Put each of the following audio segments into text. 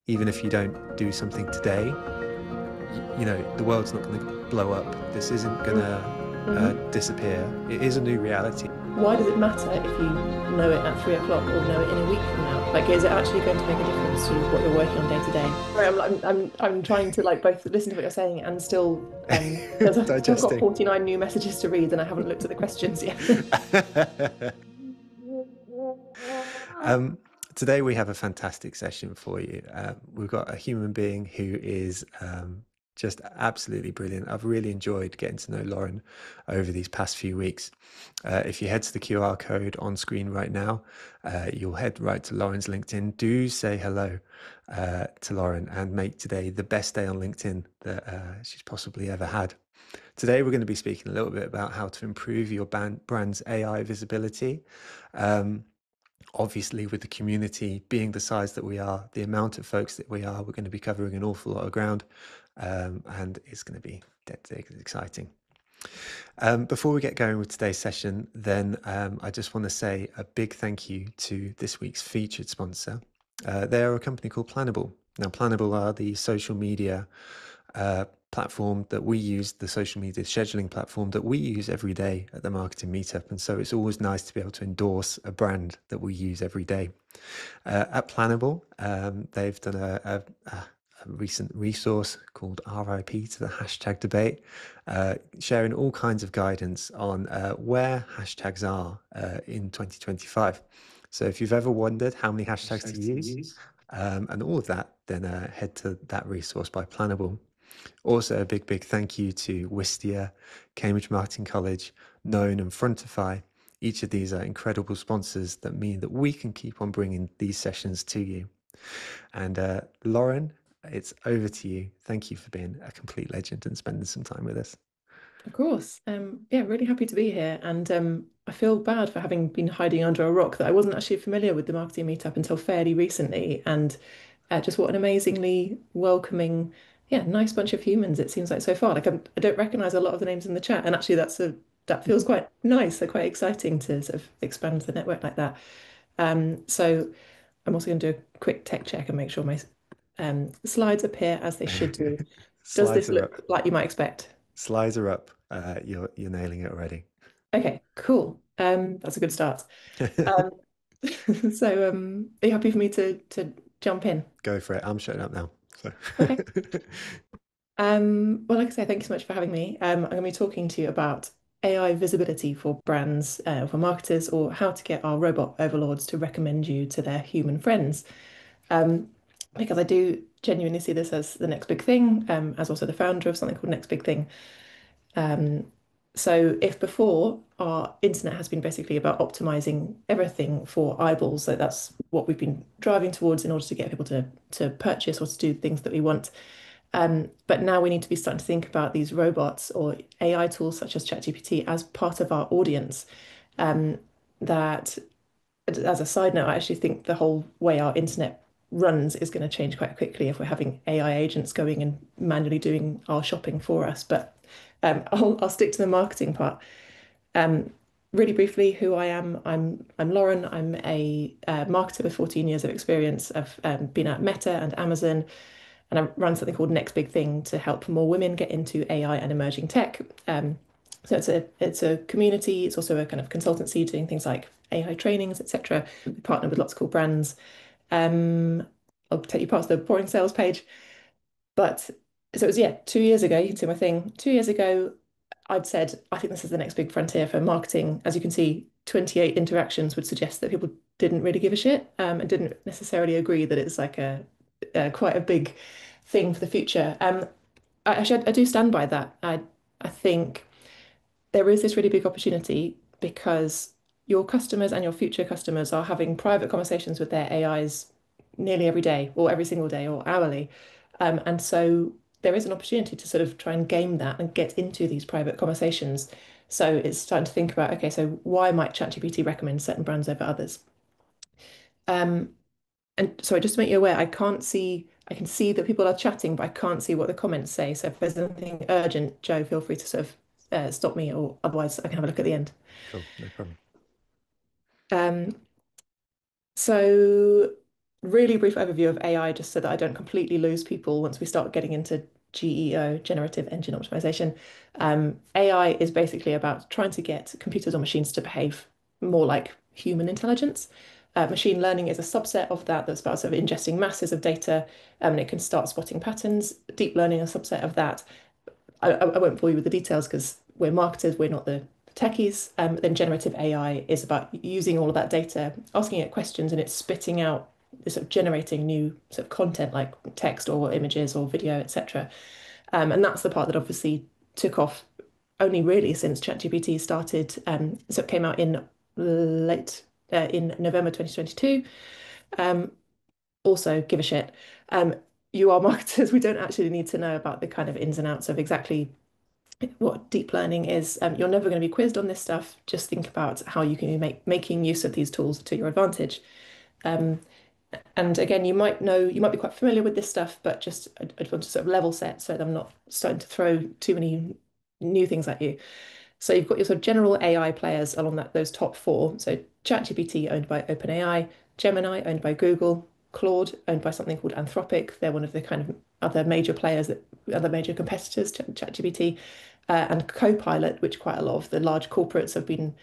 even if you don't do something today, you know, the world's not going to blow up. This isn't going to disappear. It is a new reality. Why does it matter if you know it at 3 o'clock or know it in a week from now? Like, is it actually going to make a difference to what you're working on day to day? Sorry, I'm trying to like both listen to what you're saying and still because I've still got Digesting. 49 new messages to read and I haven't looked at the questions yet. um, Today we have a fantastic session for you. We've got a human being who is just absolutely brilliant. I've really enjoyed getting to know Lauren over these past few weeks. If you head to the QR code on screen right now, you'll head right to Lauren's LinkedIn. Do say hello to Lauren and make today the best day on LinkedIn that she's possibly ever had. Today, we're going to be speaking a little bit about how to improve your brand's AI visibility. Obviously, with the community being the size that we are, the amount of folks that we are, we're going to be covering an awful lot of ground, and it's going to be dead exciting. Before we get going with today's session, then I just want to say a big thank you to this week's featured sponsor. They are a company called Planable. Now, Planable are the social media platform that we use, the social media scheduling platform that we use every day at the Marketing Meetup. And so it's always nice to be able to endorse a brand that we use every day. At Planable, they've done a recent resource called RIP to the hashtag debate, sharing all kinds of guidance on where hashtags are in 2025. So if you've ever wondered how many hashtags to use and all of that, then head to that resource by Planable. Also, a big thank you to Wistia, Cambridge Marketing College, Known and Frontify. Each of these are incredible sponsors that mean that we can keep on bringing these sessions to you. And Lauren, it's over to you. Thank you for being a complete legend and spending some time with us. Of course. Yeah, really happy to be here. And I feel bad for having been hiding under a rock that I wasn't actually familiar with the marketing meetup until fairly recently. And just what an amazingly welcoming, yeah, nice bunch of humans it seems like so far. Like I don't recognize a lot of the names in the chat. And actually that feels quite nice. They're quite exciting to sort of expand the network like that. So I'm also going to do a quick tech check and make sure my slides appear as they should do. Does Slides this are up. look like you might expect? Slides are up. You're nailing it already. Okay, cool. That's a good start. Um, so are you happy for me to jump in? Go for it. I'm shutting up now. So. Okay. Well, like I say, thank you so much for having me. I'm going to be talking to you about AI visibility for brands, for marketers, or how to get our robot overlords to recommend you to their human friends. Um, because I do genuinely see this as the next big thing, as also the founder of something called Next Big Thing. Um, so if before our internet has been basically about optimizing everything for eyeballs, so that's what we've been driving towards in order to get people to purchase or to do things that we want. But now we need to be starting to think about these robots or AI tools such as Chat GPT as part of our audience. That, as a side note, I actually think the whole way our internet runs is going to change quite quickly if we're having AI agents going and manually doing our shopping for us. But I'll stick to the marketing part. Um, really briefly, who I am, I'm Lauren. I'm a marketer with 14 years of experience. I've been at Meta and Amazon, and I run something called Next Big Thing to help more women get into AI and emerging tech. So it's a community. It's also a kind of consultancy doing things like AI trainings, etc. We partner with lots of cool brands. Um, I'll take you past the boring sales page. But so it was, yeah, 2 years ago, you can see my thing. 2 years ago, I'd said, I think this is the next big frontier for marketing. As you can see, 28 interactions would suggest that people didn't really give a shit, and didn't necessarily agree that it's like a quite a big thing for the future. I do stand by that. I think there is this really big opportunity because your customers and your future customers are having private conversations with their AIs nearly every day or every single day or hourly. And so there is an opportunity to sort of try and game that and get into these private conversations. So it's starting to think about, okay, so why might ChatGPT recommend certain brands over others? Um, and sorry, just to make you aware, I can see that people are chatting, but I can't see what the comments say. So if there's anything urgent, Joe, feel free to sort of stop me, or otherwise I can have a look at the end. Cool, no problem. Um, so really brief overview of AI, just so that I don't completely lose people once we start getting into GEO, Generative Engine Optimization. AI is basically about trying to get computers or machines to behave more like human intelligence. Machine learning is a subset of that that's about sort of ingesting masses of data, and it can start spotting patterns. Deep learning is a subset of that. I won't bore you with the details because we're marketers, we're not the techies. Then generative AI is about using all of that data, asking it questions, and it's spitting out, sort of generating new sort of content like text or images or video, etc. And that's the part that obviously took off only really since ChatGPT started. So it came out in late in November 2022. Um, Also, give a shit. Um, you are marketers. We don't actually need to know about the kind of ins and outs of exactly what deep learning is. You're never going to be quizzed on this stuff. Just think about how you can be making use of these tools to your advantage. Um, and again, you might know, you might be quite familiar with this stuff, but just I'd want to sort of level set so that I'm not starting to throw too many new things at you. So you've got your sort of general AI players along those top four. So ChatGPT owned by OpenAI, Gemini owned by Google, Claude owned by something called Anthropic. They're one of the kind of other major players that other major competitors to ChatGPT, and Copilot, which quite a lot of the large corporates have been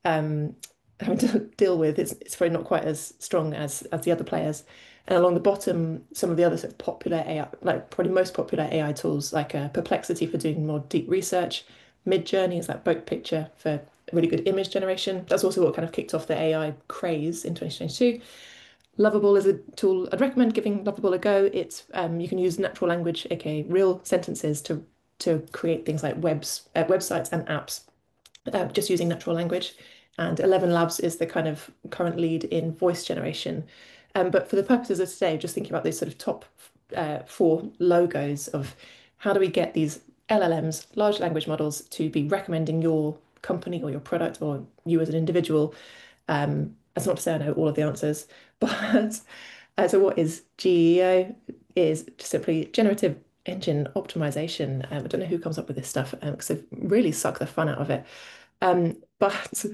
um, having to deal with. It's probably not quite as strong as the other players. And along the bottom, some of the other sort of popular AI, like probably most popular AI tools, like Perplexity for doing more deep research, Midjourney is that boat picture for really good image generation. That's also what kind of kicked off the AI craze in 2022. Lovable is a tool I'd recommend giving Lovable a go. It's you can use natural language, aka real sentences, to create things like websites and apps just using natural language. And 11 Labs is the kind of current lead in voice generation. But for the purposes of today, just thinking about these sort of top four logos of how do we get these LLMs, large language models, to be recommending your company or your product or you as an individual. That's not to say I know all of the answers, but so what is GEO? Is just simply generative engine optimization. I don't know who comes up with this stuff because they've really sucked the fun out of it. But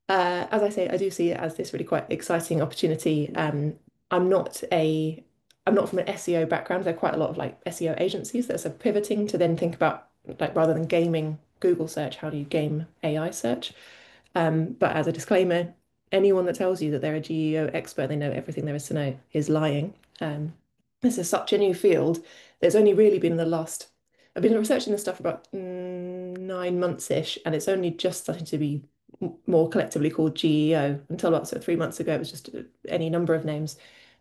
as I say, I do see it as this really quite exciting opportunity. I'm not a, I'm not from an SEO background. There are quite a lot of like SEO agencies that are pivoting to then think about like rather than gaming Google search, how do you game AI search? But as a disclaimer, anyone that tells you that they're a GEO expert, they know everything there is to know, is lying. This is such a new field. There's only really been in the last, I've been researching this stuff for about 9 months-ish, and it's only just starting to be more collectively called GEO. Until about sort of 3 months ago, it was just any number of names.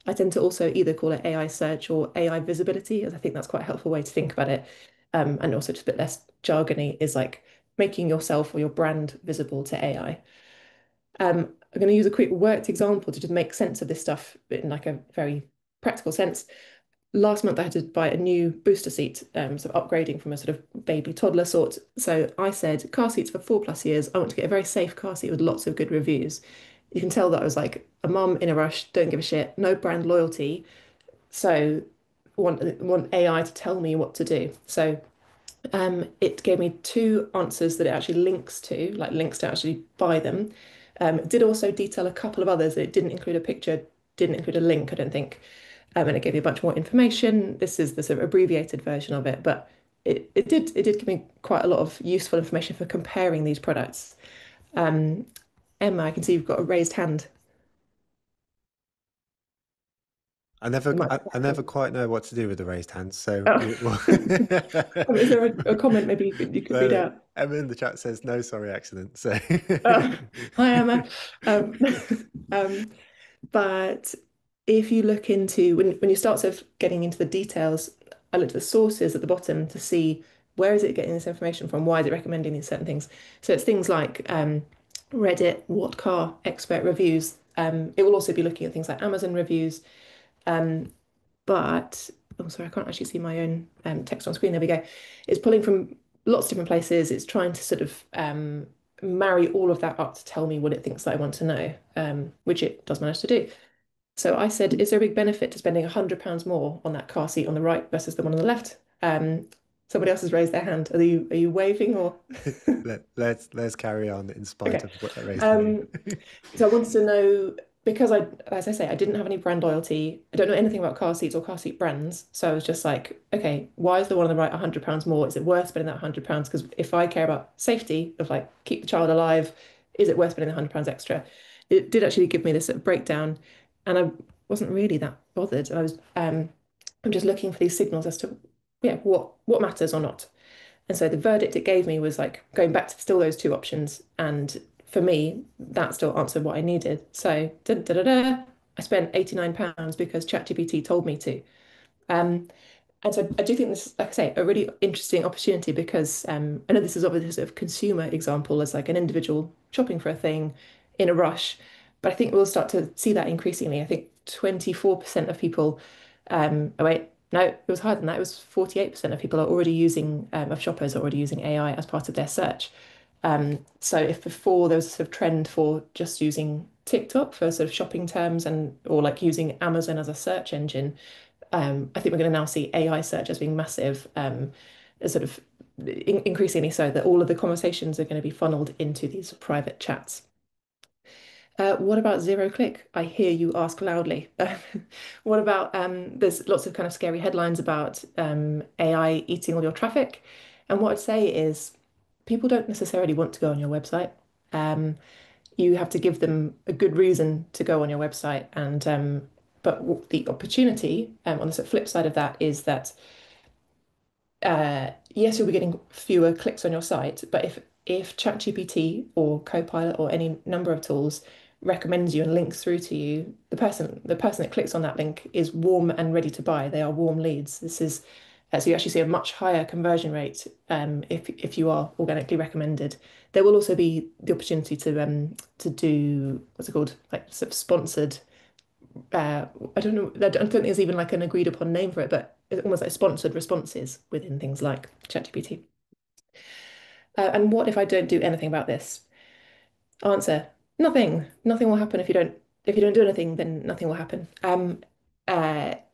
I tend to also either call it AI search or AI visibility, as I think that's quite a helpful way to think about it. And also just a bit less jargony is like making yourself or your brand visible to AI. I'm going to use a quick worked example to just make sense of this stuff in like a very practical sense. Last month, I had to buy a new booster seat, so upgrading from a sort of baby toddler sort. So I said, car seats for 4+ years. I want to get a very safe car seat with lots of good reviews. You can tell that I was like a mum in a rush, don't give a shit, no brand loyalty. So want AI to tell me what to do. So it gave me two answers that it actually links to, like links to actually buy them. It did also detail a couple of others. It didn't include a picture, didn't include a link, I don't think. And it gave you a bunch more information. This is the sort of abbreviated version of it, but it did give me quite a lot of useful information for comparing these products. Um, Emma, I can see you've got a raised hand. You might. I never quite know what to do with the raised hands. So Oh. we, well, Is there a comment maybe you could no, read no. out? Emma in the chat says no, sorry, accident. So Hi, Emma. Um, um, But if you look into when you start sort of getting into the details, I looked at the sources at the bottom to see where is it getting this information from? Why is it recommending these certain things? So it's things like Reddit, what car expert reviews. It will also be looking at things like Amazon reviews. Um, but oh, sorry, I can't actually see my own text on screen. There we go. It's pulling from lots of different places. It's trying to sort of marry all of that up to tell me what it thinks that I want to know, which it does manage to do. So I said, is there a big benefit to spending £100 more on that car seat on the right versus the one on the left? Somebody else has raised their hand. Are you waving or? let's carry on in spite Okay. of what raised hand. Um, so I wanted to know because as I say, I didn't have any brand loyalty. I don't know anything about car seats or car seat brands. So I was just like, okay, why is the one on the right £100 more? Is it worth spending that £100? Because if I care about safety of like keep the child alive, is it worth spending the £100 extra? It did actually give me this sort of breakdown, and I wasn't really that bothered. I'm just looking for these signals as to yeah, what matters or not. And so the verdict it gave me was like going back to still those two options. And for me, that still answered what I needed. So da, da, da, da, I spent £89 because ChatGPT told me to. Um, and so I do think this is, like I say, a really interesting opportunity because I know this is obviously a sort of consumer example as like an individual shopping for a thing in a rush, but I think we'll start to see that increasingly. I think 24% of people, oh wait, no, it was higher than that. It was 48% of people are already using, of shoppers are already using AI as part of their search. So if before there was a sort of trend for just using TikTok for sort of shopping terms and or like using Amazon as a search engine, I think we're going to now see AI search as being massive, as sort of increasingly so that all of the conversations are going to be funneled into these private chats. What about zero click? I hear you ask loudly. What about there's lots of kind of scary headlines about AI eating all your traffic. And what I'd say is people don't necessarily want to go on your website. Um, you have to give them a good reason to go on your website. And but the opportunity on the sort of flip side of that is that yes, you'll be getting fewer clicks on your site, but if ChatGPT or Copilot or any number of tools recommends you and links through to you, the person that clicks on that link is warm and ready to buy. They are warm leads. This is so you actually see a much higher conversion rate if you are organically recommended. There will also be the opportunity to do what's it called like sort of sponsored I don't know, I don't think there's even like an agreed upon name for it, but it's almost like sponsored responses within things like ChatGPT. And what if I don't do anything about this? Answer, nothing. Nothing will happen if you don't do anything, then nothing will happen.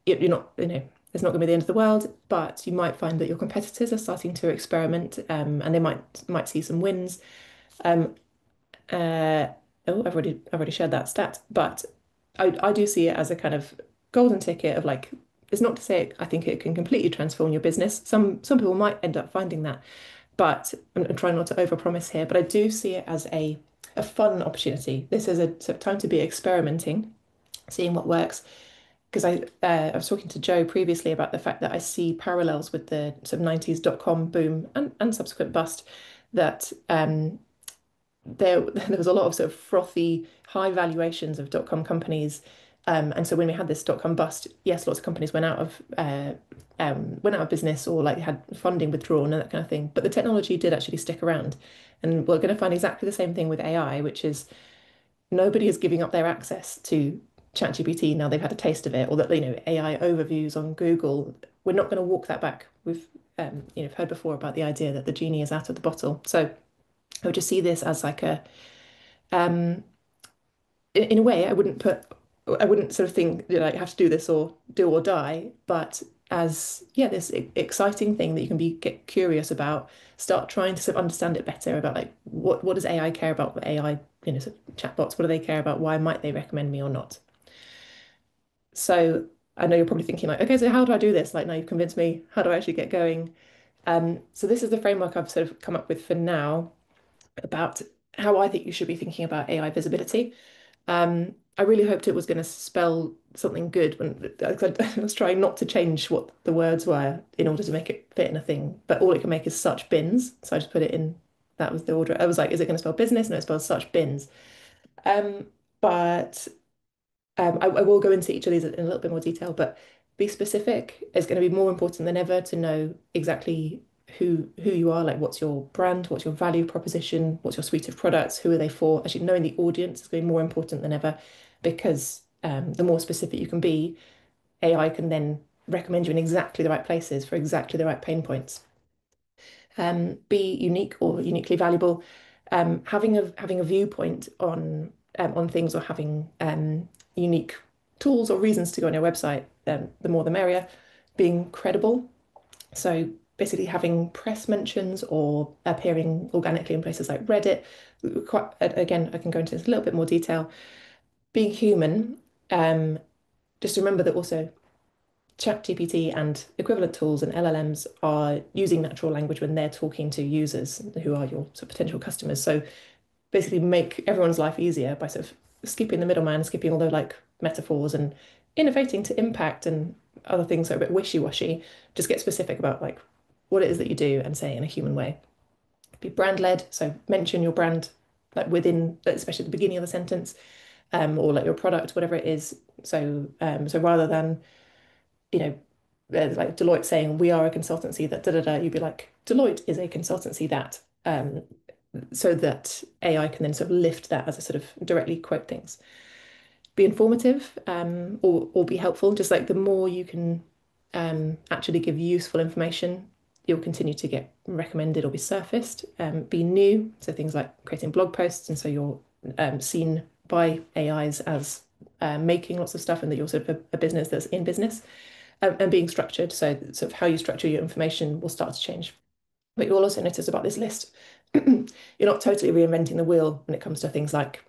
You're not, it's not going to be the end of the world, but you might find that your competitors are starting to experiment, and they might see some wins. Um, Uh, oh, I've already shared that stat, but I do see it as a kind of golden ticket of like it's not to say I think it can completely transform your business. Some people might end up finding that, but I'm trying not to overpromise here. But I do see it as a fun opportunity. This is a sort of time to be experimenting, seeing what works. Because I was talking to Joe previously about the fact that I see parallels with the sort of 90s dot-com boom and subsequent bust that there was a lot of sort of frothy, high valuations of dot-com companies. And so when we had this dot-com bust, yes, lots of companies went out of business or like had funding withdrawn and that kind of thing. But the technology did actually stick around. And we're going to find exactly the same thing with AI, which is nobody is giving up their access to ChatGPT now they've had a taste of it, or that AI overviews on Google. We're not going to walk that back. We've heard before about the idea that the genie is out of the bottle. So I would just see this as like um, in a way, I wouldn't sort of think like have to do this or do or die, but as yeah, this exciting thing that you can get curious about, start trying to sort of understand it better about like what does AI care about? What AI, sort of chatbots, what do they care about? Why might they recommend me or not? So I know you're probably thinking like, okay, so how do I do this? Like now you've convinced me. How do I actually get going? So this is the framework I've sort of come up with for now about how I think you should be thinking about AI visibility. I really hoped it was going to spell something good when I was trying not to change what the words were in order to make it fit in a thing, but all it can make is such bins. So I just put it in. That was the order. I was like, is it going to spell business? No, it spells such bins. Um, but I will go into each of these in a little bit more detail, but be specific is going to be more important than ever to know exactly who you are, like what's your brand, what's your value proposition, what's your suite of products, who are they for? Actually, knowing the audience is going to be more important than ever because the more specific you can be, AI can then recommend you in exactly the right places for exactly the right pain points. Be unique or uniquely valuable. Having a viewpoint on things or having unique tools or reasons to go on your website, the more the merrier. Being credible, so basically having press mentions or appearing organically in places like Reddit. Quite, again, I can go into this a little bit more detail. being human, um, just remember that also Chat GPT and equivalent tools and LLMs are using natural language when they're talking to users who are your sort of potential customers. So basically make everyone's life easier by sort of skipping the middleman, skipping all the like metaphors and innovating to impact and other things that are a bit wishy-washy. Just get specific about like what it is that you do and say it in a human way. Be brand led, so mention your brand like within, especially at the beginning of the sentence, or like your product, whatever it is. So rather than like Deloitte saying we are a consultancy that da da da, you'd be like Deloitte is a consultancy that, so that AI can then sort of lift that as a sort of directly quote things. Be informative, or be helpful. Just like the more you can actually give useful information, you'll continue to get recommended or be surfaced. Be new, so things like creating blog posts, and so you're seen by AIs as making lots of stuff, and that you're sort of a business that's in business. And being structured, so sort of how you structure your information will start to change. But you'll also notice about this list, you're not totally reinventing the wheel when it comes to things like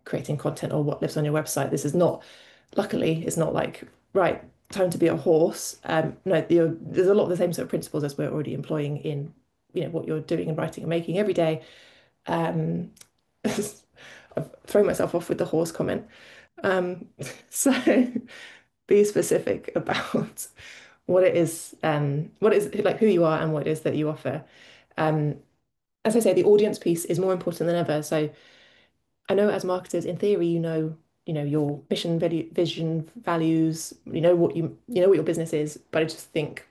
creating content or what lives on your website. This is not, luckily, it's not like, right, time to be a horse. No, there's a lot of the same sort of principles as we're already employing in, what you're doing and writing and making every day. Um, I've thrown myself off with the horse comment. Um, so be specific about what it is like who you are and what it is that you offer. Um, as I say, the audience piece is more important than ever. So I know as marketers, in theory, your mission, vision, values, you know what your business is. But I just think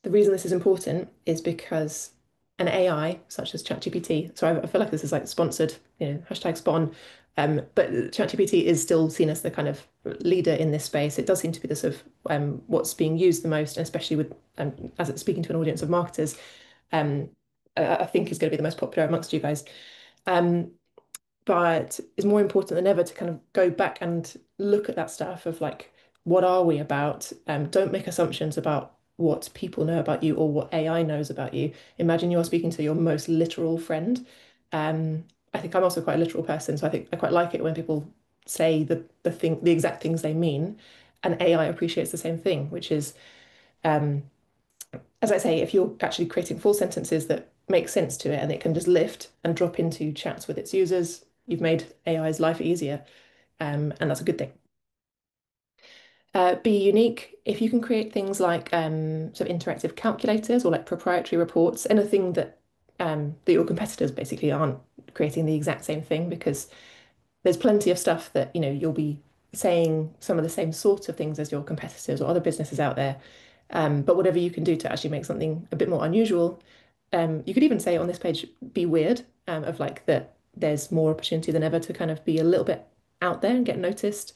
the reason this is important is because an AI such as ChatGPT, so I feel like this is like sponsored, hashtag spawn, but ChatGPT is still seen as the kind of leader in this space. It does seem to be the sort of what's being used the most, and especially with as it's speaking to an audience of marketers, um, I think is going to be the most popular amongst you guys. Um, but it's more important than ever to kind of go back and look at that stuff of like, what are we about? Don't make assumptions about what people know about you or what AI knows about you. Imagine you're speaking to your most literal friend. I think I'm also quite a literal person, so I think I quite like it when people say the exact things they mean, and AI appreciates the same thing, which is, um, as I say, if you're actually creating full sentences that make sense to it and it can just lift and drop into chats with its users, you've made AI's life easier, and that's a good thing. Be unique. If you can create things like sort of interactive calculators or like proprietary reports, anything that your competitors basically aren't creating the exact same thing, because there's plenty of stuff that you'll be saying some of the same sorts of things as your competitors or other businesses out there. But whatever you can do to actually make something a bit more unusual, you could even say on this page, be weird, of like that there's more opportunity than ever to kind of be a little bit out there and get noticed.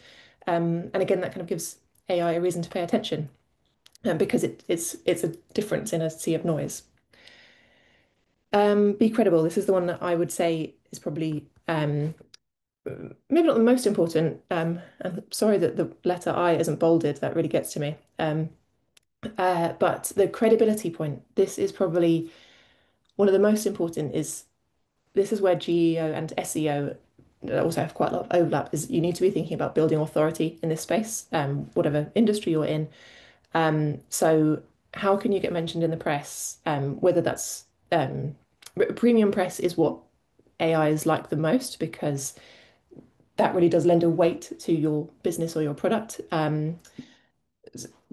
And again, that kind of gives AI a reason to pay attention, because it's a difference in a sea of noise. Be credible. This is the one that I would say is probably maybe not the most important. I'm sorry that the letter I isn't bolded. That really gets to me. But the credibility point, this is probably one of the most important. This is where GEO and SEO also have quite a lot of overlap. Is you need to be thinking about building authority in this space, whatever industry you're in. So how can you get mentioned in the press? Whether that's premium press is what AI is like the most, because that really does lend a weight to your business or your product.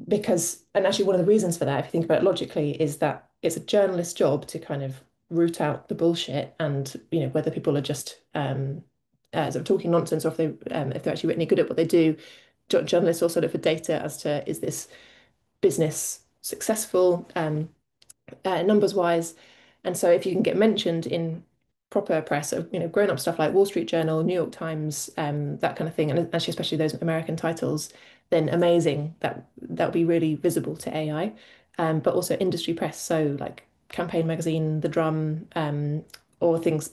Because, and actually, one of the reasons for that, if you think about it logically, is that it's a journalist's job to kind of root out the bullshit, and whether people are just sort of talking nonsense, or if they're actually any good at what they do. Journalists also look for data as to, is this business successful, numbers wise. And so if you can get mentioned in proper press of, grown up stuff like Wall Street Journal, New York Times, that kind of thing, and actually especially those American titles, then amazing. That'll be really visible to AI. But also industry press, so like Campaign Magazine, The Drum, or things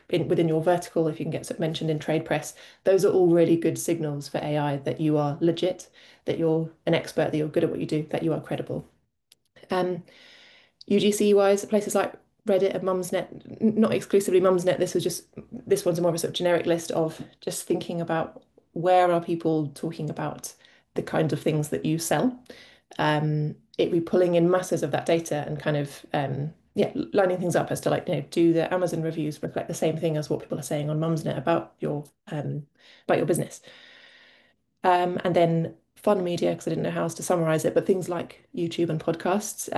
within your vertical, if you can get sort of mentioned in trade press, those are all really good signals for AI that you are legit, that you're an expert, that you're good at what you do, that you are credible. UGC wise, places like Reddit and Mumsnet, not exclusively Mumsnet. This one's more of a sort of generic list of just thinking about where are people talking about the kind of things that you sell. It'd be pulling in masses of that data and kind of yeah, lining things up as to like, do the Amazon reviews reflect the same thing as what people are saying on Mumsnet about your business? And then fun media, because I didn't know how else to summarize it, but things like YouTube and podcasts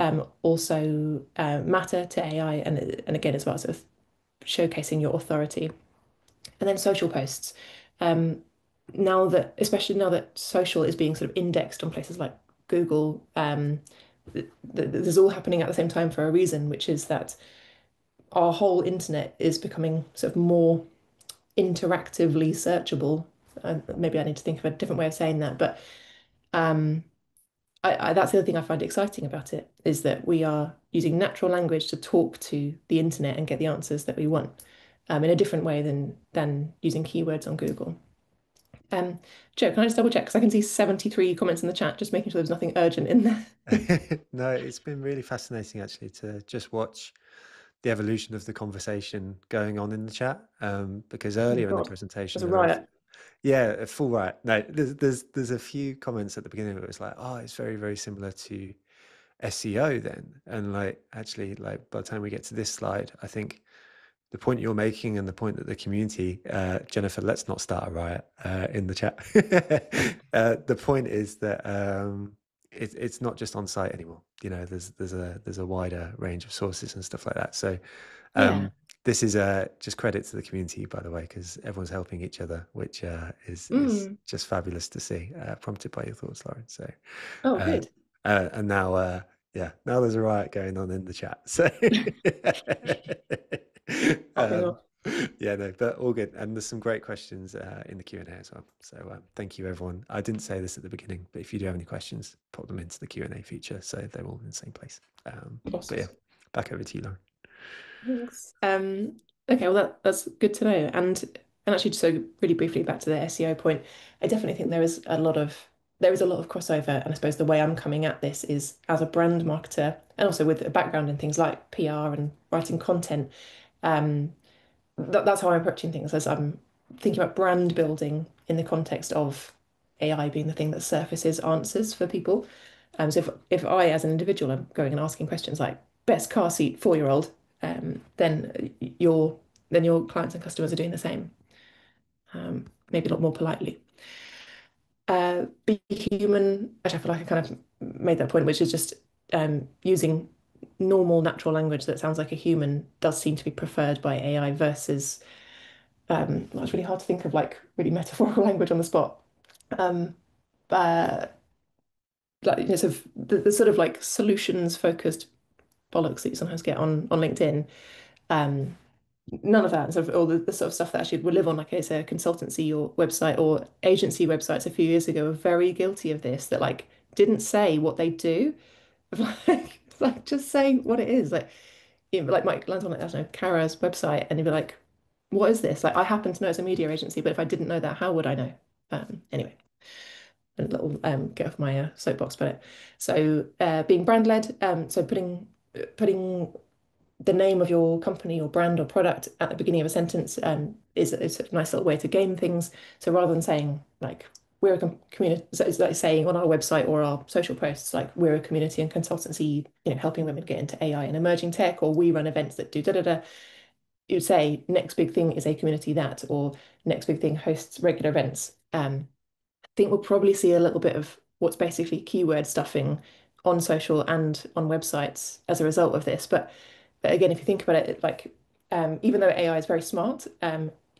also matter to AI, and again, as well, sort of showcasing your authority. And then social posts. Um, especially now that social is being sort of indexed on places like Google, this is all happening at the same time for a reason, which is that our whole internet is becoming sort of more interactively searchable. Maybe I need to think of a different way of saying that, but um, that's the other thing I find exciting about it is that we are using natural language to talk to the internet and get the answers that we want in a different way than using keywords on Google. Um, Joe, can I just double check? Because I can see 73 comments in the chat, just making sure there's nothing urgent in there. No, it's been really fascinating actually to just watch the evolution of the conversation going on in the chat. Because Oh my earlier in the God, presentation, there's a there were riot. yeah, a full right. No, there's a few comments at the beginning where it was like, oh, it's very, very similar to SEO then. And like actually, like by the time we get to this slide, I think the point you're making and the point that the community, Jennifer, let's not start a riot in the chat. The point is that it's not just on site anymore. You know, there's a wider range of sources and stuff like that. So Yeah. um, this is just credit to the community, by the way, because everyone's helping each other, which is Mm. just fabulous to see. Prompted by your thoughts, Lauren. So Oh, uh, good. and now yeah, now there's a riot going on in the chat. So Popping um, off. yeah, no, but all good. And there's some great questions in the Q&A as well. So thank you, everyone. I didn't say this at the beginning, but if you do have any questions, pop them into the Q&A feature so they're all in the same place. But yeah, Awesome. back over to you, Lauren. Thanks. Okay, well that's good to know. And actually, so really briefly back to the SEO point, I definitely think there is a lot of crossover. And I suppose the way I'm coming at this is as a brand marketer and also with a background in things like PR and writing content. Um, that's how I'm approaching things as I'm thinking about brand building in the context of AI being the thing that surfaces answers for people. So if I, as an individual, am going and asking questions like best car seat 4-year-old, then your clients and customers are doing the same, maybe a lot more politely. Be human, which I feel like I kind of made that point, which is just using normal natural language that sounds like a human does seem to be preferred by AI versus well, it's really hard to think of like really metaphorical language on the spot. Um, uh, like sort of the sort of like solutions focused bollocks that you sometimes get on LinkedIn. Um, None of that sort of all the sort of stuff that actually would live on like it's a consultancy or website or agency websites a few years ago were very guilty of this that like didn't say what they do. Like just saying what it is. Like Mike lands on like, I don't know, Kara's website and you'd be like, what is this? Like I happen to know it's a media agency, but if I didn't know that, how would I know? Anyway, a little get off my soapbox about it. So being brand led, so putting the name of your company or brand or product at the beginning of a sentence is a nice little way to game things. So rather than saying like we're a community, so it's like saying on our website or our social posts like we're a community and consultancy, helping women get into AI and emerging tech, or we run events that do da da da. You'd say next big thing is a community that, or next big thing hosts regular events. Think we'll probably see a little bit of what's basically keyword stuffing on social and on websites as a result of this. But again, if you think about it, like even though AI is very smart,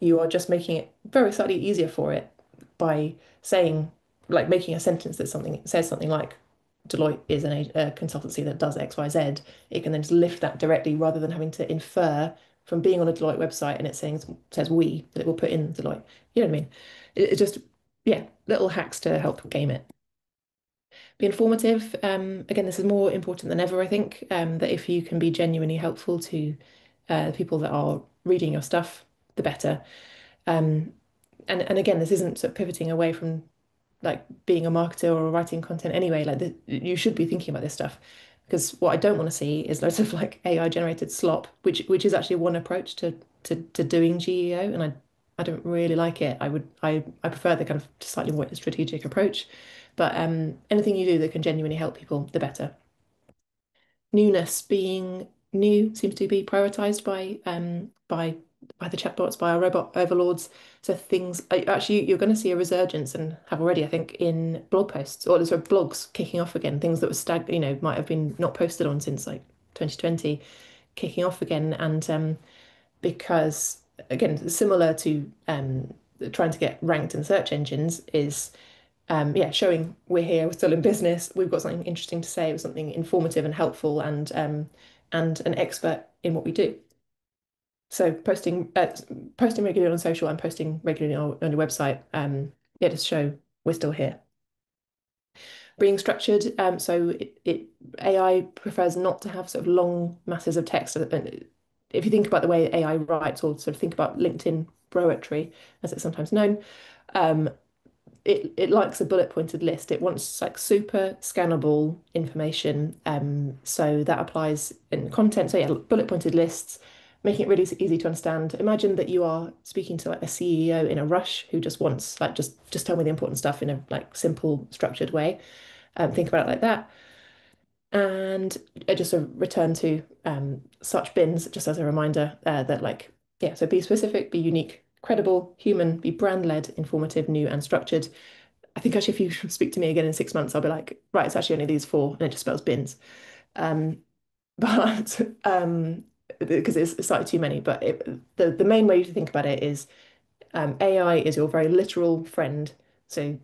you are just making it very slightly easier for it by saying, like making a sentence that something says something like Deloitte is a consultancy that does X, Y, Z. It can then just lift that directly rather than having to infer from being on a Deloitte website and it says we that it will put in Deloitte. You know what I mean? It just yeah, little hacks to help game it. Be informative. Again, this is more important than ever, I think, that if you can be genuinely helpful to people that are reading your stuff, the better. Um, and again, this isn't sort of pivoting away from like being a marketer or writing content anyway. Like you should be thinking about this stuff. Because what I don't want to see is loads of like AI generated slop, which is actually one approach to doing GEO, and I don't really like it. I prefer the kind of slightly more strategic approach. But anything you do that can genuinely help people, the better. Newness being new seems to be prioritized by the chatbots, by our robot overlords. So things actually you're going to see a resurgence and have already, I think, in blog posts or sort of blogs kicking off again. Things that were might have been not posted on since like 2020, kicking off again. And because again, similar to trying to get ranked in search engines is yeah, showing we're here, we're still in business, we've got something interesting to say, something informative and helpful, and an expert in what we do. So posting regularly on social and posting regularly on your website, yeah, just show we're still here. Being structured, so AI prefers not to have sort of long masses of text. And if you think about the way AI writes, or sort of think about LinkedIn poetry, as it's sometimes known, um, it likes a bullet pointed list. It wants like super scannable information. So that applies in content. So yeah, bullet pointed lists, making it really easy to understand. Imagine that you are speaking to like a CEO in a rush who just wants like just tell me the important stuff in a like simple, structured way. Think about it like that. And just a return to such bins, just as a reminder that like yeah, so be specific, be unique, credible, human, be brand led, informative, new, and structured. I think actually, if you speak to me again in 6 months, I'll be like, right, it's actually only these four, and it just spells bins. Um, but because it's slightly too many. But the main way to think about it is AI is your very literal friend. So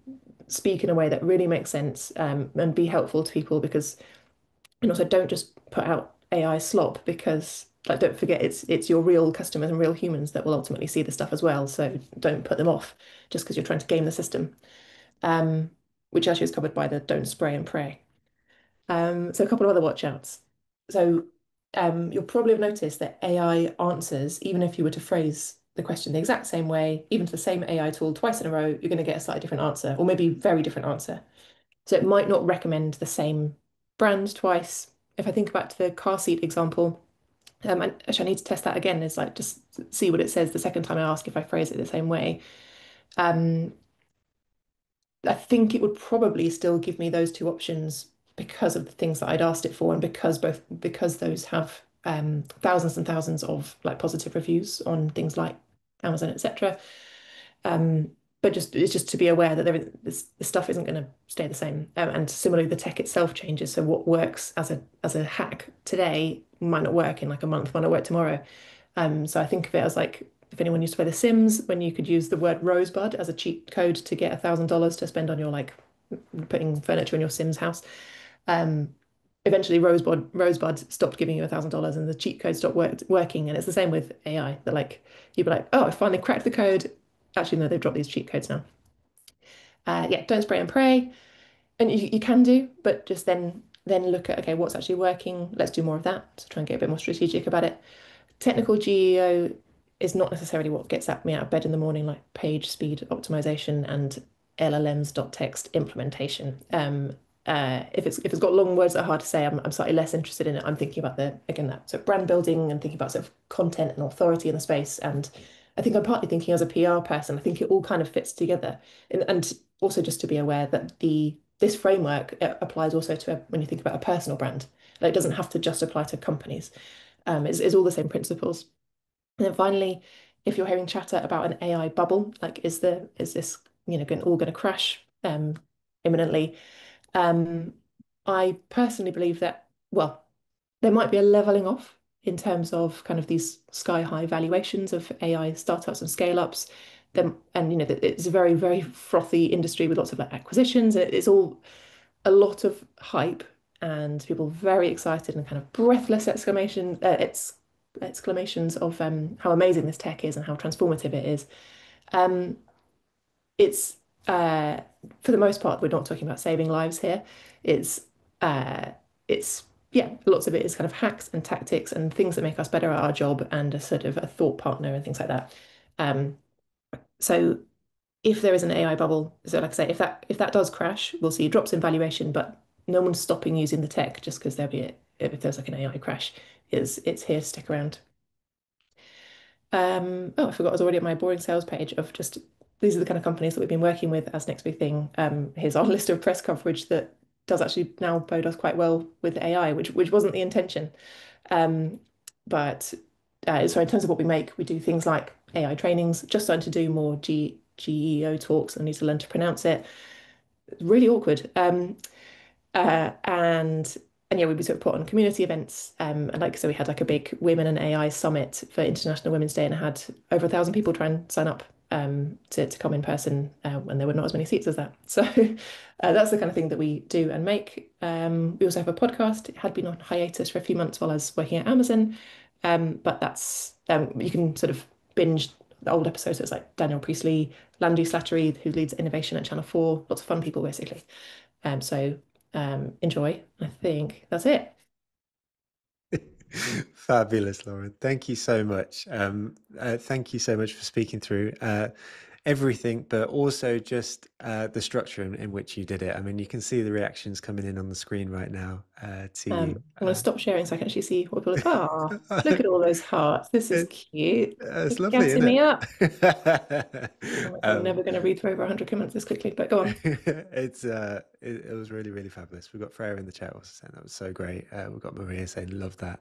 speak in a way that really makes sense and be helpful to people because, and also don't just put out AI slop because. Like, don't forget, it's your real customers and real humans that will ultimately see the stuff as well. So don't put them off just because you're trying to game the system um, which actually is covered by the don't spray and pray. So a couple of other watch outs. So you'll probably have noticed that AI answers, even if you were to phrase the question the exact same way, even to the same AI tool twice in a row, you're going to get a slightly different answer, or maybe very different answer. So it might not recommend the same brand twice. If I think back to the car seat example, and actually I need to test that again, is like just see what it says the second time I ask if I phrase it the same way. Um, I think it would probably still give me those two options because of the things that I'd asked it for, and because those have thousands and thousands of like positive reviews on things like Amazon, etc. Um, but just it's just to be aware that this stuff isn't going to stay the same, and similarly, the tech itself changes. So what works as a hack today might not work in like a month, might not work tomorrow. So I think of it as like if anyone used to play The Sims, when you could use the word rosebud as a cheat code to get $1,000 to spend on your like putting furniture in your Sims house. Um, Eventually Rosebud stopped giving you $1,000 and the cheat code stopped working. And it's the same with AI. That like you'd be like, oh, I finally cracked the code. Actually, no, they've dropped these cheat codes now. Yeah, don't spray and pray. And you can do, but just then look at okay, what's actually working. Let's do more of that to try and get a bit more strategic about it. Technical GEO is not necessarily what gets me out of bed in the morning, like page speed optimization and LLMs.txt implementation. If it's got long words that are hard to say, I'm slightly less interested in it. I'm thinking about the again that so brand building and thinking about sort of content and authority in the space. And I think I'm partly thinking as a PR person. I think it all kind of fits together. And also just to be aware that the this framework applies also to when you think about a personal brand. Like it doesn't have to just apply to companies. It's all the same principles. And then finally, if you're hearing chatter about an AI bubble, like is this all going to crash imminently? Um, I personally believe that well, there might be a leveling off in terms of kind of these sky high valuations of AI startups and scale ups. Them and it's a very very frothy industry with lots of like acquisitions. It's all a lot of hype and people very excited and kind of breathless exclamations of how amazing this tech is and how transformative it is. Um, it's uh, for the most part, we're not talking about saving lives here. It's uh, it's yeah, lots of it is kind of hacks and tactics and things that make us better at our job and a sort of a thought partner and things like that. Um, so if there is an AI bubble, so like I say, if that does crash, we'll see drops in valuation, but no one's stopping using the tech just because there'll be if there's like an AI crash. It's here to stick around. Oh, I forgot I was already at my boring sales page of just these are the kind of companies that we've been working with as next big thing. Here's our list of press coverage that does actually now bode us quite well with AI, which wasn't the intention. Um, but so in terms of what we make, we do things like AI trainings, just starting to do more GEO talks. I need to learn to pronounce it. It's really awkward. Uh, and and yeah, we sort of put on community events. And like so we had like a big Women and AI summit for International Women's Day and I had over 1,000 people try and sign up to come in person when there were not as many seats as that. So that's the kind of thing that we do and make. We also have a podcast. It had been on hiatus for a few months while I was working at Amazon. But that's you can sort of binge the old episodes. So it's like Daniel Priestley, Landy Slattery, who leads innovation at Channel 4. Lots of fun people, basically. So enjoy. I think that's it. Fabulous, Lauren. Thank you so much. Thank you so much for speaking through everything, but also just the structure in which you did it. I mean, you can see the reactions coming in on the screen right now to I'm you. going to stop sharing so I can actually see what people are. Ah, look at all those hearts. This is It, cute. it's You're lovely, gassing isn't me up. it? Oh my God, I'm never going to read through over 100 comments this quickly, but go on. It was really, really fabulous. We've got Freya in the chat also saying that was so great. We've got Maria saying love that.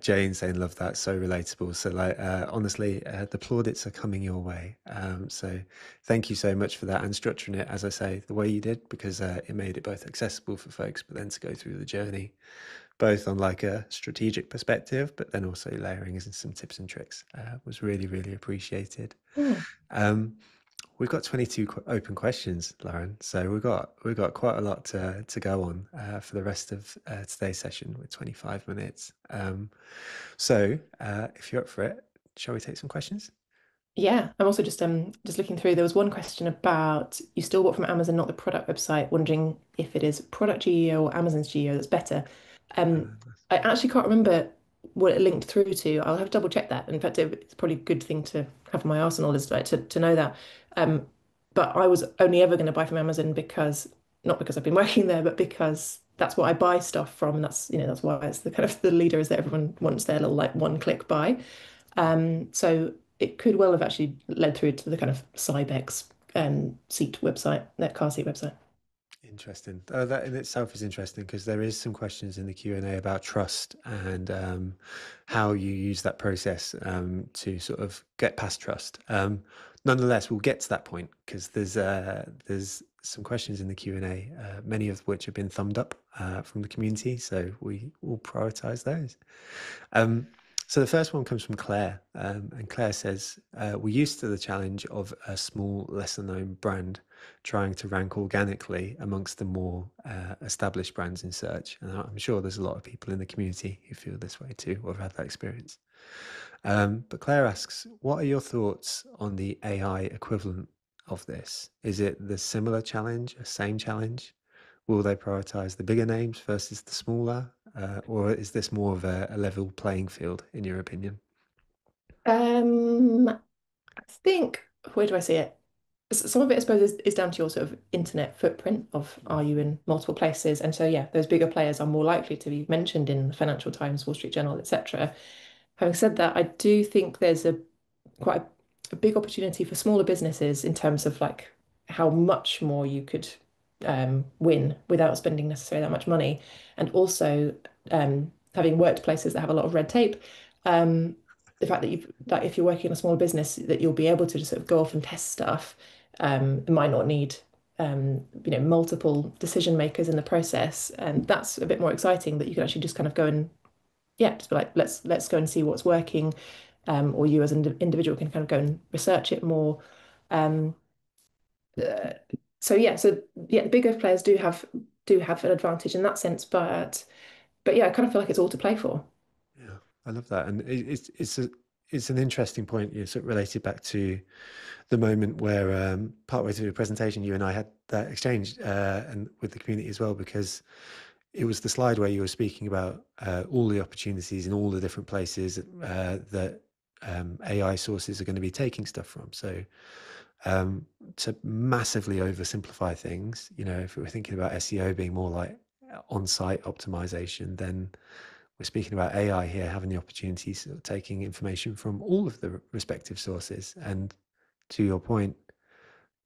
Jane saying love that, so relatable. So like honestly, the plaudits are coming your way. So thank you so much for that and structuring it, as I say, the way you did, because it made it both accessible for folks, but then to go through the journey, both on like a strategic perspective, but then also layering in some tips and tricks was really, really appreciated. Hmm. Um, we've got 22 open questions, Lauren. So we've got quite a lot to go on for the rest of today's session with 25 minutes. So if you're up for it, shall we take some questions? Yeah, I'm also just looking through. There was one question about you still bought from Amazon, not the product website, wondering if it is product GEO or Amazon's GEO that's better. Um, Nice. I actually can't remember what it linked through to. I'll have to double check that. In fact, it's probably a good thing to have in my arsenal is like to know that. Um, but I was only ever going to buy from Amazon because not because I've been working there, but because that's what I buy stuff from, and that's why it's the kind of the leader is that everyone wants their little like one click buy. So it could well have actually led through to the kind of Cybex seat website, that car seat website. Interesting. That in itself is interesting because there is some questions in the Q&A about trust and how you use that process to sort of get past trust. Nonetheless, we'll get to that point because there's some questions in the Q&A, many of which have been thumbed up from the community, so we will prioritize those. Um, so the first one comes from Claire, and Claire says, "We're used to the challenge of a small, lesser-known brand trying to rank organically amongst the more established brands in search. And I'm sure there's a lot of people in the community who feel this way too or have had that experience. But Claire asks, what are your thoughts on the AI equivalent of this? Is it the similar challenge, a same challenge? Will they prioritize the bigger names versus the smaller? Or is this more of a level playing field, in your opinion? I think, where do I see it? Some of it, I suppose, is down to your sort of internet footprint of are you in multiple places? And so, yeah, those bigger players are more likely to be mentioned in the Financial Times, Wall Street Journal, etc. Having said that, I do think there's quite a big opportunity for smaller businesses in terms of like how much more you could win without spending necessarily that much money. And also having worked places that have a lot of red tape, um, the fact that if you're working in a small business that you'll be able to just sort of go off and test stuff. It might not need multiple decision makers in the process, and that's a bit more exciting that you can actually just kind of go and yeah, just be like, let's go and see what's working, or you as an individual can kind of go and research it more. Um, uh, so yeah, the bigger players do have an advantage in that sense, but yeah, I kind of feel like it's all to play for. Yeah, I love that, and it's an interesting point. You sort of related back to the moment where partway through the presentation, you and I had that exchange and with the community as well, because it was the slide where you were speaking about all the opportunities in all the different places that AI sources are going to be taking stuff from. So um, to massively oversimplify things. You know, if we were thinking about SEO being more like on-site optimization, then we're speaking about AI here having the opportunities of taking information from all of the respective sources. And to your point,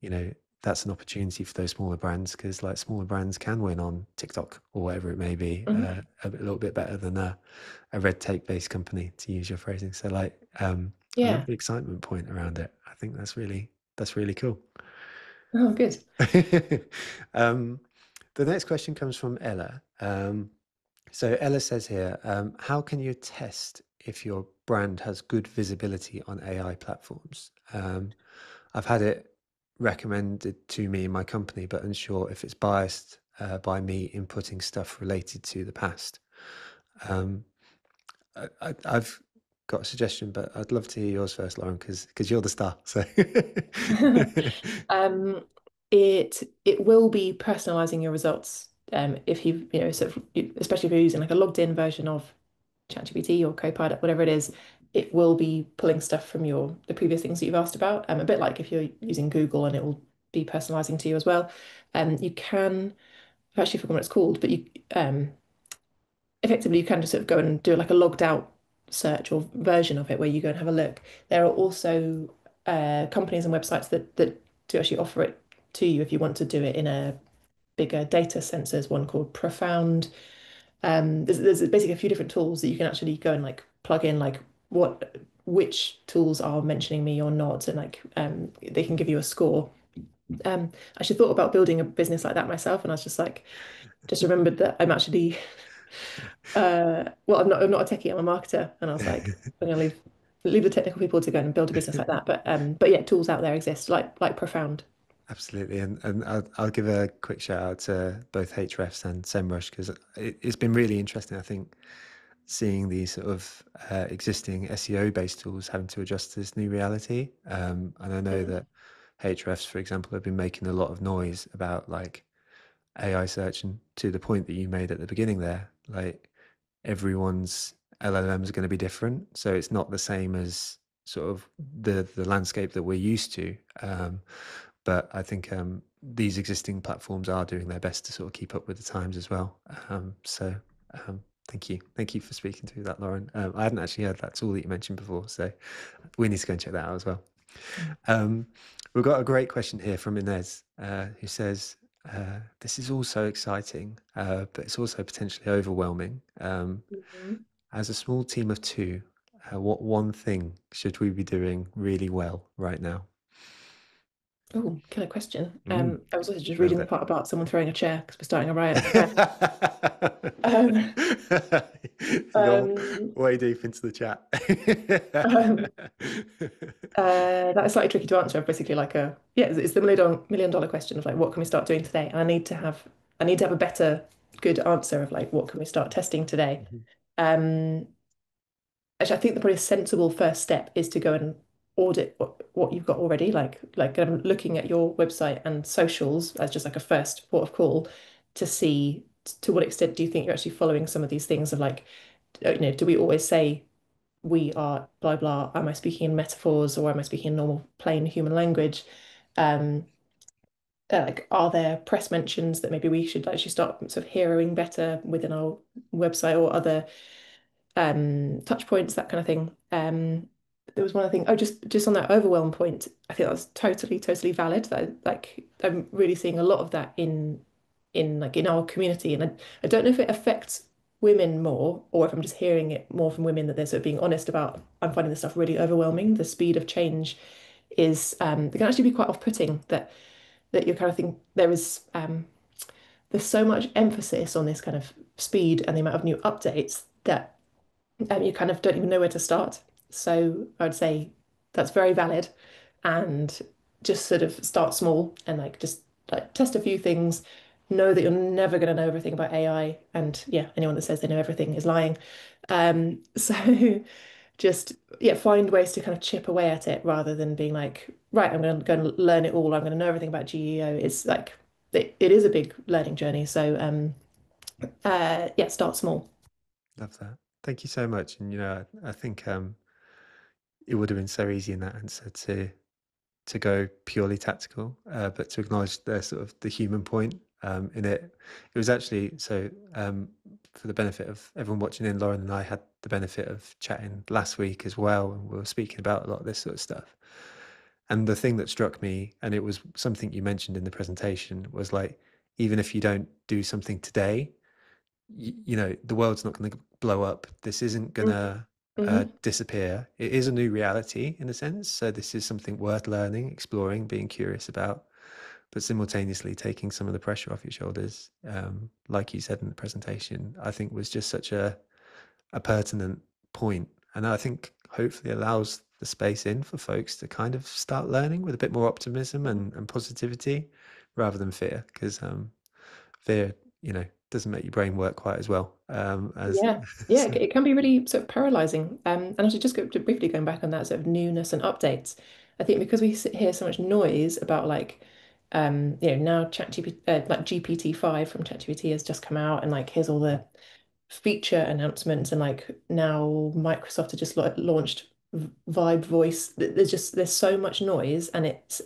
you know, that's an opportunity for those smaller brands because like smaller brands can win on TikTok or whatever it may be, Mhm. a little bit better than a red tape based company, to use your phrasing. So like, I love Yeah. the excitement point around it. I think that's really cool. Oh, good. um, the next question comes from Ella. So Ella says here, how can you test if your brand has good visibility on AI platforms? I've had it recommended to me in my company, but unsure if it's biased by me inputting stuff related to the past. Um, I've got a suggestion, but I'd love to hear yours first, Lauren, because you're the star. So Um, it will be personalizing your results. If you know, sort of, especially if you're using like a logged in version of Chat GPT or Copilot, whatever it is, it will be pulling stuff from the previous things that you've asked about. A bit like if you're using Google and it will be personalizing to you as well. You can, I've actually forgotten what it's called, but you effectively you can just sort of go and do like a logged out search or version of it where you go and have a look. There are also companies and websites that do actually offer it to you if you want to do it in a bigger data sense. There's one called Profound. There's basically a few different tools that you can actually go and like plug in like which tools are mentioning me or not, and like they can give you a score. I actually thought about building a business like that myself, and I was just like, just remembered that I'm actually well, I'm not a techie, I'm a marketer, and I was like, I'm gonna leave the technical people to go and build a business like that. But yeah, tools out there exist, like Profound. Absolutely, and I'll give a quick shout out to both Hrefs and SEMrush because it's been really interesting. I think seeing these sort of existing SEO based tools having to adjust to this new reality. And I know Mhm. that Hrefs, for example, have been making a lot of noise about like AI search, and to the point that you made at the beginning there, like everyone's LLM is going to be different, so it's not the same as sort of the landscape that we're used to. But I think these existing platforms are doing their best to sort of keep up with the times as well. Thank you for speaking through that, Lauren. I hadn't actually heard that tool that you mentioned before, so we need to go and check that out as well. Um, we've got a great question here from Inez, who says, "This is all so exciting, but it's also potentially overwhelming. Mhm. As a small team of two, what one thing should we be doing really well right now?" Oh, killer question. Mm, I was also just nailed reading the it. part about someone throwing a chair because we're starting a riot. Um, You go um, way deep into the chat. um, that is slightly tricky to answer. Basically, like it's the million dollar question of like, what can we start doing today? And I need to have a better, good answer of like, what can we start testing today? Mhm. Um, Actually, I think the probably sensible first step is to go and audit what you've got already, like looking at your website and socials as just like a first port of call to see to what extent do you think you're actually following some of these things of like, do we always say we are blah blah? Am I speaking in metaphors or am I speaking in normal plain human language? Um, like, are there press mentions that maybe we should actually start sort of heroing better within our website or other touch points, that kind of thing. There was one other thing. Oh, just on that overwhelm point, I think that's totally valid. That like I'm really seeing a lot of that in our community, and I don't know if it affects women more or if I'm just hearing it more from women that they're sort of being honest about. I'm finding this stuff really overwhelming. The speed of change is it can actually be quite off-putting that you're kind of think there's so much emphasis on this kind of speed and the amount of new updates that you kind of don't even know where to start. So I would say that's very valid, and just sort of start small and like just like test a few things. Know that you're never going to know everything about AI, and yeah, anyone that says they know everything is lying. So just yeah, find ways to kind of chip away at it rather than being like, right, I'm going to go and learn it all. I'm going to know everything about GEO. It's like it is a big learning journey. So yeah, start small. Love that. Thank you so much. And I think it would have been so easy in that answer to to go purely tactical, but to acknowledge the sort of the human point in it. It was actually so for the benefit of everyone watching in, Lauren and I had the benefit of chatting last week as well, and we were speaking about a lot of this sort of stuff. And the thing that struck me, and it was something you mentioned in the presentation, was like, even if you don't do something today, you know, the world's not going to blow up. This isn't going to Mm-hmm. disappear. It is a new reality in a sense. So this is something worth learning, exploring, being curious about, but simultaneously taking some of the pressure off your shoulders. Like you said in the presentation, I think was just such a pertinent point. And I think hopefully allows the space in for folks to kind of start learning with a bit more optimism and positivity rather than fear. Because fear, you know, doesn't make your brain work quite as well as Yeah, yeah, so. it can be really sort of paralyzing. And actually, just briefly going back on that sort of newness and updates, I think because we hear so much noise about like, now ChatGPT, like GPT-5 from ChatGPT has just come out, and like here's all the feature announcements, and like now Microsoft has just launched Vibe Voice. There's so much noise, and it's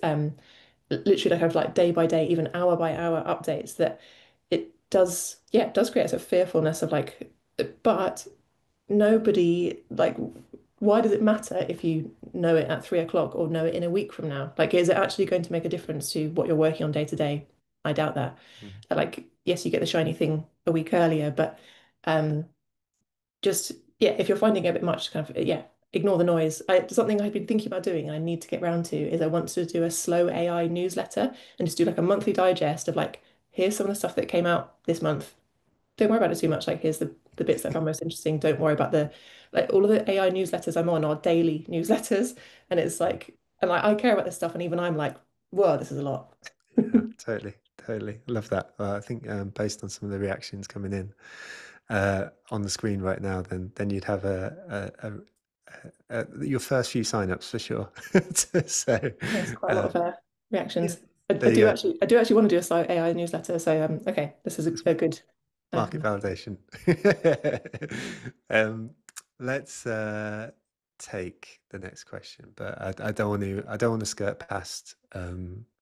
literally like have like day by day, even hour by hour updates that it does, yeah, it does create a sort of fearfulness of like, but nobody like, why does it matter if you know it at 3 o'clock or know it in a week from now? Like, is it actually going to make a difference to what you're working on day to day? I doubt that. Mhm. Like, yes, you get the shiny thing a week earlier, but um, just yeah, if you're finding it a bit much, kind of yeah, ignore the noise. Something I've been thinking about doing, and I need to get round to, is I want to do a slow AI newsletter and just do like a monthly digest of like, here's some of the stuff that came out this month. Don't worry about it too much. Like, here's the bits that I found most interesting. Don't worry about the like all of the AI newsletters I'm on are daily newsletters, and it's like, and I care about this stuff, and even I'm like, whoa, this is a lot. Yeah, totally, totally. Love that. I think based on some of the reactions coming in on the screen right now, then you'd have your first few signups for sure. So There's quite a lot uh, of yeah, reactions. there you go. I do actually want to do a slow AI newsletter. So okay, this is That's a good market um, validation. um, let's take the next question, but I don't want to. I don't want to skirt past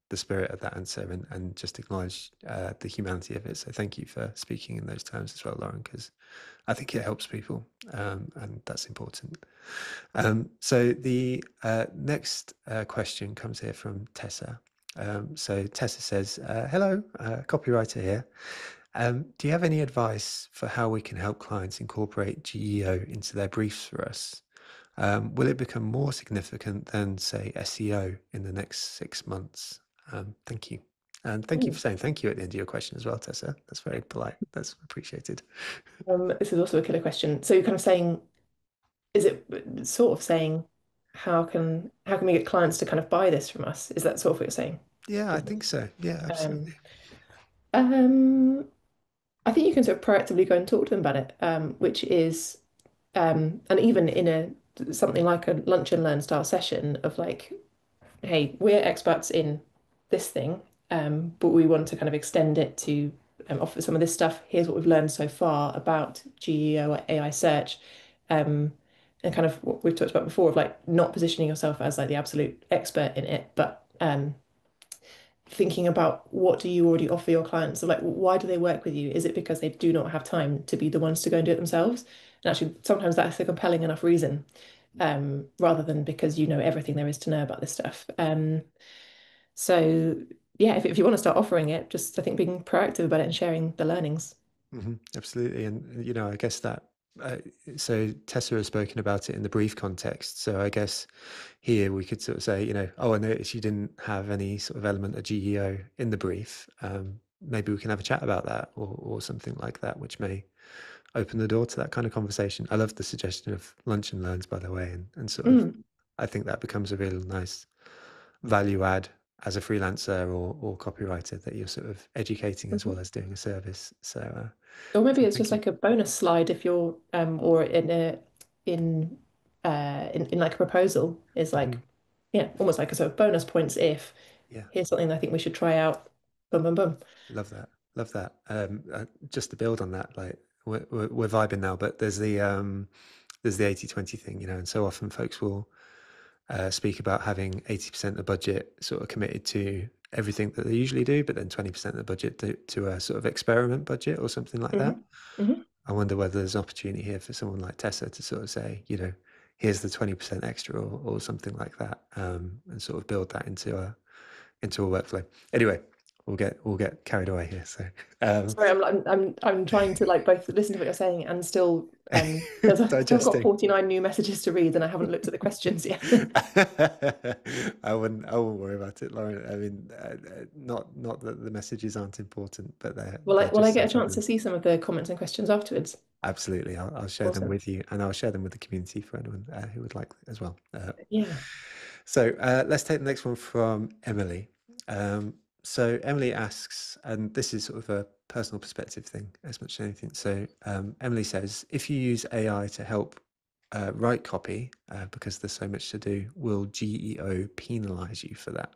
the spirit of that answer and just acknowledge the humanity of it. So thank you for speaking in those terms as well, Lauren, because I think it helps people, and that's important. So the next question comes here from Tessa. So Tessa says, "Hello, copywriter here. Do you have any advice for how we can help clients incorporate GEO into their briefs for us? Will it become more significant than, say, SEO in the next 6 months? Thank you." And thank you for saying thank you at the end of your question as well, Tessa. That's very polite. That's appreciated. this is also a killer question. So you're kind of saying, is it sort of saying, how can we get clients to kind of buy this from us? Is that sort of what you're saying? Yeah, I think so. Yeah, Um, absolutely. um, I think you can sort of proactively go and talk to them about it, which is, and even in a something like a lunch and learn style session of like, hey, we're experts in this thing, but we want to kind of extend it to offer some of this stuff. Here's what we've learned so far about GEO or AI search, um, and kind of what we've talked about before of like not positioning yourself as like the absolute expert in it, but thinking about what do you already offer your clients? So like, why do they work with you? Is it because they do not have time to be the ones to go and do it themselves? And actually, sometimes that's a compelling enough reason, rather than because you know everything there is to know about this stuff. So yeah, if you want to start offering it, just I think being proactive about it and sharing the learnings. Absolutely. And, you know, I guess that, uh, so Tessa has spoken about it in the brief context. So I guess here we could sort of say, you know, oh, I noticed you didn't have any sort of element of GEO in the brief. Maybe we can have a chat about that or something like that, which may open the door to that kind of conversation. I love the suggestion of lunch and learns, by the way, and sort of, Mm. I think that becomes a real nice value add as a freelancer or copywriter that you're sort of educating as well Mhm. as doing a service. Or maybe So it's thank just you. like a bonus slide if you're or in in like a proposal is like, Mhm. yeah, almost like a sort of bonus points if Yeah, here's something I think we should try out. Boom, boom, boom. love that. Love that. Just to build on that, like we're vibing now, but there's the 80/20 thing, you know, and so often folks will speak about having 80% of the budget sort of committed to everything that they usually do, but then 20% of the budget to a sort of experiment budget or something like that. Hmm. Hmm. I wonder whether there's an opportunity here for someone like Tessa to sort of say, here's the 20% extra or something like that, and sort of build that into a workflow. Anyway, we'll get carried away here. So Sorry, I'm trying to like both listen to what you're saying and still I've got digesting. 49 new messages to read and I haven't looked at the questions yet. I wouldn't worry about it, Lauren. I mean, not that the messages aren't important, but they're Will I just get so a chance to fabulous. see some of the comments and questions afterwards? Absolutely, I'll share them Awesome. with you, and I'll share them with the community for anyone who would like as well. Yeah. So let's take the next one from Emily. So Emily asks, and this is sort of a personal perspective thing as much as anything. So Emily says, if you use AI to help write copy because there's so much to do, will GEO penalize you for that?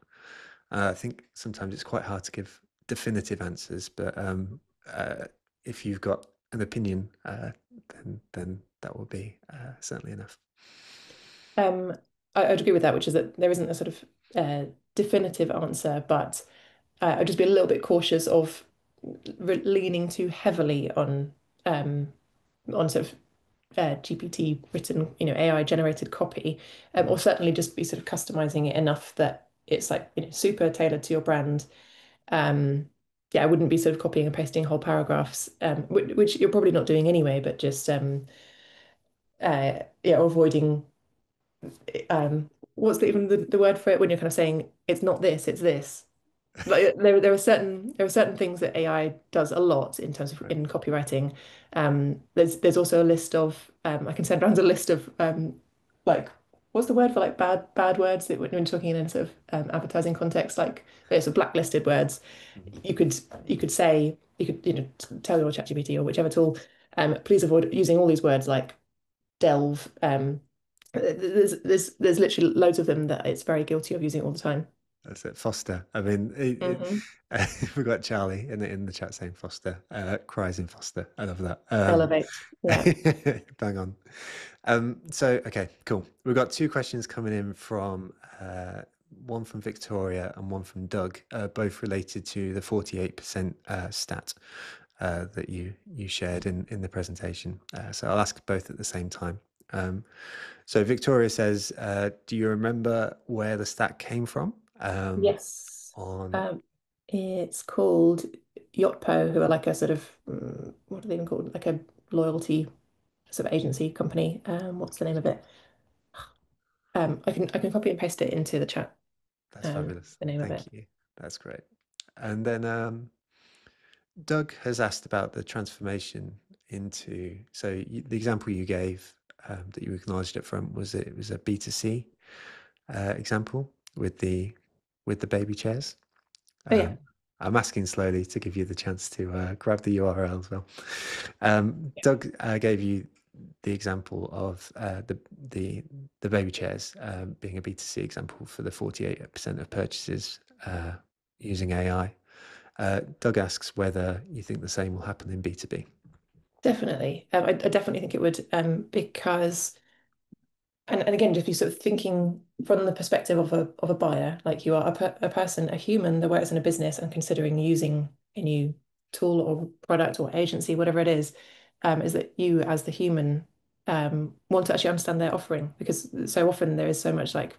I think sometimes it's quite hard to give definitive answers, but uh, if you've got an opinion, then that will be certainly enough. Um, I'd agree with that, which is that there isn't a sort of definitive answer, but I'd just be a little bit cautious of leaning too heavily um, on sort of GPT written, AI generated copy, or Mhm. certainly just be sort of customizing it enough that it's like, super tailored to your brand. Um, yeah, I wouldn't be sort of copying and pasting whole paragraphs, which you're probably not doing anyway, but just yeah, or avoiding what's even the word for it when you're kind of saying it's not this, it's this. Like there are certain things that AI does a lot in terms of Right. in copywriting. There's also a list of I can send around a list of like what's the word for like bad words that when talking in a sort of advertising context, like there's a blacklisted words. Mhm. You could say you could tell your ChatGPT or whichever tool, please avoid using all these words like delve. There's literally loads of them that it's very guilty of using all the time. That's it, Foster. I mean, Hmm. we got Charlie in the chat saying Foster, cries in Foster. I love that. Elevate. Yeah. Bang on. So, okay, cool. We've got two questions coming in from one from Victoria and one from Doug, both related to the 48% stat that you shared in the presentation. So I'll ask both at the same time. So Victoria says, do you remember where the stat came from? Yes. On It's called Yotpo, who are like a sort of what are they even called? Like a loyalty sort of agency company. What's the name of it? I can copy and paste it into the chat. That's fabulous. The name of it. Thank you. That's great. And then Doug has asked about the transformation into, so the example you gave that you acknowledged up front was it was a B2C example with the baby chairs. Oh yeah. I'm asking slowly to give you the chance to grab the URL as well. Doug gave you the example of the baby chairs being a B2C example for the 48% of purchases using AI. Doug asks whether you think the same will happen in B2B. Definitely. I definitely think it would, because and again, if you're sort of thinking from the perspective of a buyer, like you are a person, a human that works in a business and considering using a new tool or product or agency, whatever it is that you as the human want to actually understand their offering because so often there is so much like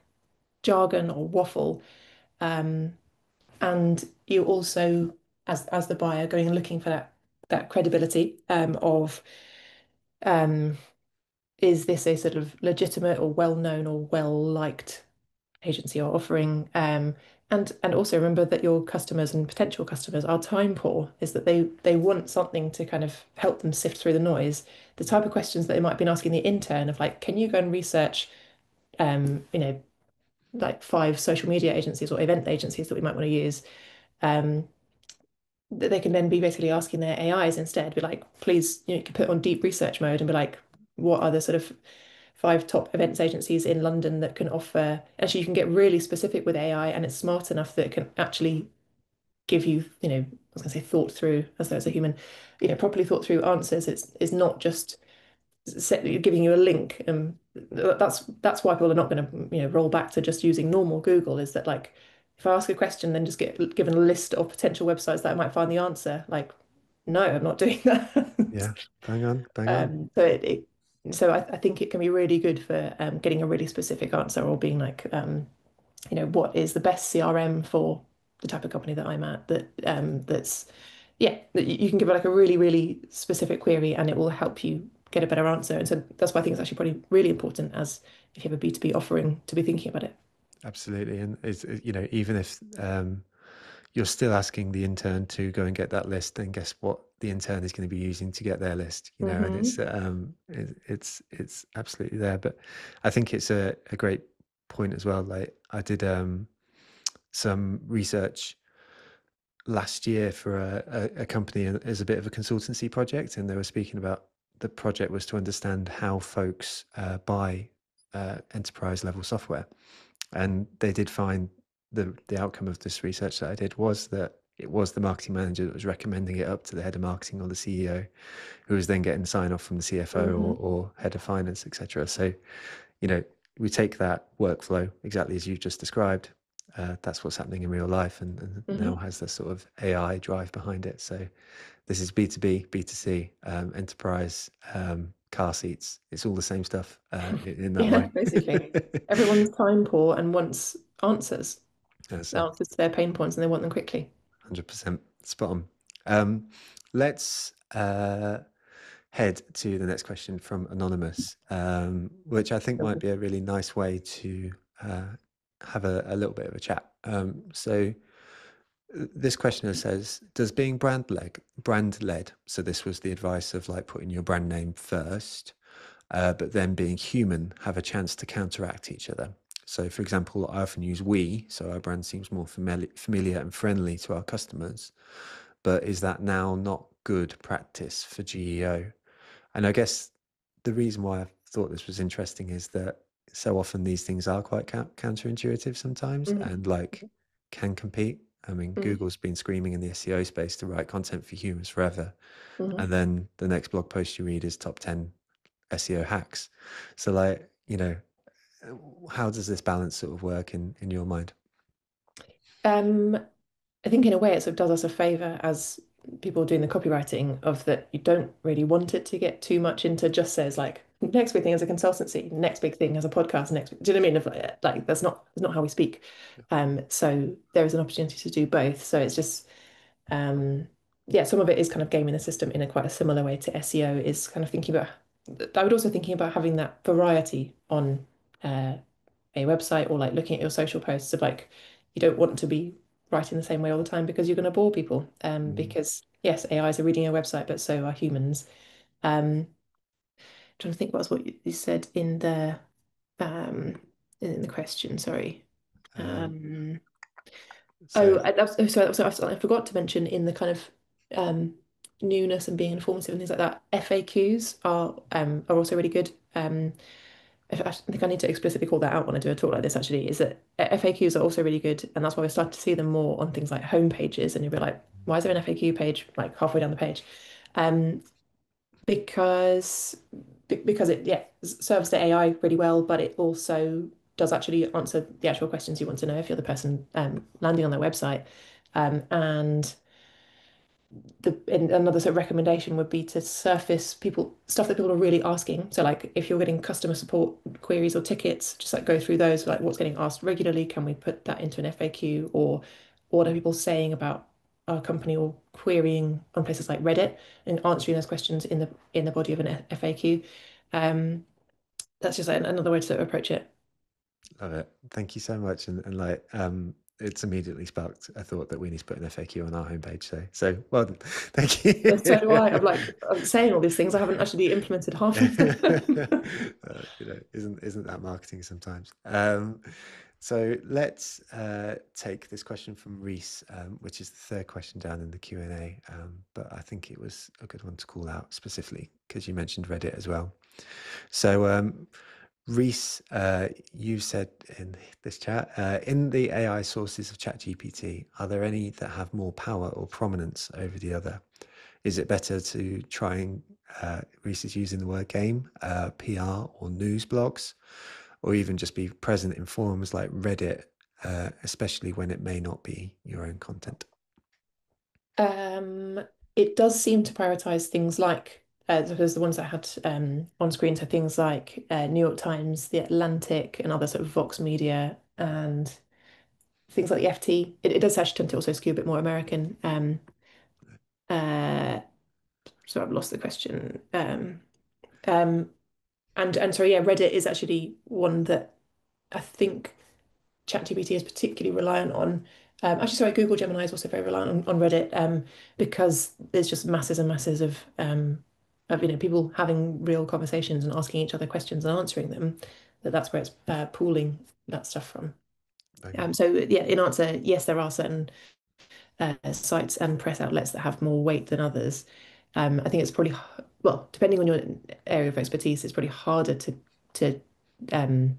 jargon or waffle, um, and you also as the buyer going and looking for that credibility of um, is this a sort of legitimate or well-known or well-liked agency or offering? And also remember that your customers and potential customers are time poor, is that they want something to kind of help them sift through the noise. The type of questions that they might have been asking the intern of like, can you go and research, um, you know, like 5 social media agencies or event agencies that we might want to use? Um, that they can then be basically asking their AIs instead, be like, please, you can put on deep research mode and be like, what are the sort of 5 top events agencies in London that can offer? Actually, you can get really specific with AI, and it's smart enough that it can actually give you, I was going to say thought through, as though it's a human, properly thought through answers. It's not just giving you a link. That's why people are not going to, roll back to just using normal Google. Is that like if I ask a question, then just get given a list of potential websites that I might find the answer. Like, no, I'm not doing that. Yeah, bang on, bang on. So I think it can be really good for getting a really specific answer or being like, what is the best CRM for the type of company that I'm at that's yeah, that you can give it like a really, really specific query and it will help you get a better answer. And so that's why I think it's actually probably really important as if you have a B2B offering to be thinking about it. Absolutely. And it's, even if you're still asking the intern to go and get that list, then guess what the intern is going to be using to get their list, and Hmm. it's absolutely there. But I think it's a great point as well. Like I did some research last year for a company as a bit of a consultancy project, and they were speaking about the project was to understand how folks buy enterprise level software, and they did find the outcome of this research that I did was that it was the marketing manager that was recommending it up to the head of marketing or the CEO, who was then getting sign off from the CFO Hmm. or head of finance, etc. So, you know, we take that workflow exactly as you just described. That's what's happening in real life, and now Hmm. has this sort of AI drive behind it. So this is B2B, B2C, enterprise, car seats. It's all the same stuff in that Yeah, way. basically. Everyone's time poor and wants answers, That's it. answers to their pain points, and they want them quickly. 100% spot on. Let's head to the next question from Anonymous, which I think might be a really nice way to uh, have a little bit of a chat. So this questioner says, does being brand led, so this was the advice of like putting your brand name first, but then being human, have a chance to counteract each other? So, for example, I often use we, so our brand seems more familiar and friendly to our customers. But is that now not good practice for GEO? And I guess the reason why I thought this was interesting is that so often these things are quite counterintuitive sometimes Mhm. and like can compete. I mean, Mhm. Google's been screaming in the SEO space to write content for humans forever. Mhm. And then the next blog post you read is top 10 SEO hacks. So, like, how does this balance sort of work in your mind? Um, I think in a way it sort of does us a favor as people doing the copywriting of that you don't really want it to get too much into just says like next big thing as a consultancy, next big thing as a podcast, do you know what I mean? Like that's not how we speak. So there is an opportunity to do both. So it's just um yeah, some of it is kind of gaming the system in a quite a similar way to SEO is kind of thinking about I would also thinking about having that variety on uh a website or like looking at your social posts of like you don't want to be writing the same way all the time because you're going to bore people. Mm. Because yes, AIs are reading your website, but so are humans. Trying to think what was what you said um in the question. Sorry. Um, Um, so, I forgot to mention in the kind of um, newness and being informative and things like that. FAQs are also really good. I think I need to explicitly call that out when I do a talk like this, actually, is that FAQs are also really good. And that's why we start to see them more on things like home pages. And you'll be like, why is there an FAQ page like halfway down the page? Um, because because it yeah serves the AI really well, but it also does actually answer the actual questions you want to know if you're the person landing on their website. And another sort of recommendation would be to surface people stuff that people are really asking. So like if you're getting customer support queries or tickets, just like go through those, like what's getting asked regularly, can we put that into an FAQ, or what are people saying about our company or querying on places like Reddit and answering those questions in the body of an FAQ. Um, that's just like another way to sort of approach it. love it. Thank you so much. And like, it's immediately sparked a thought that we need to put an FAQ on our homepage. So well done. Thank you. So do I. I'm saying all these things. I haven't actually implemented half of them. Isn't that marketing sometimes? So let's take this question from Reese, which is the third question down in the Q&A. But I think it was a good one to call out specifically because you mentioned Reddit as well. So Reese, you said in this chat, in the AI sources of Chat GPT, are there any that have more power or prominence over the other? Is it better to try and Reese is using the word game, PR or news blogs, or even just be present in forums like Reddit, especially when it may not be your own content. Um, it does seem to prioritize things like because the ones that I had on screen, so things like New York Times, The Atlantic, and other sort of Vox Media, and things like the FT. It does actually tend to also skew a bit more American. Uh, so I've lost the question. Um, and sorry, yeah, Reddit is actually one that I think Chat GPT is particularly reliant on. Actually, sorry, Google Gemini is also very reliant on Reddit because there's just masses and masses of people having real conversations and asking each other questions and answering them. That's where it's pooling that stuff from. Okay. So yeah, in answer, yes, there are certain sites and press outlets that have more weight than others. I think it's probably well, depending on your area of expertise, it's probably harder to um,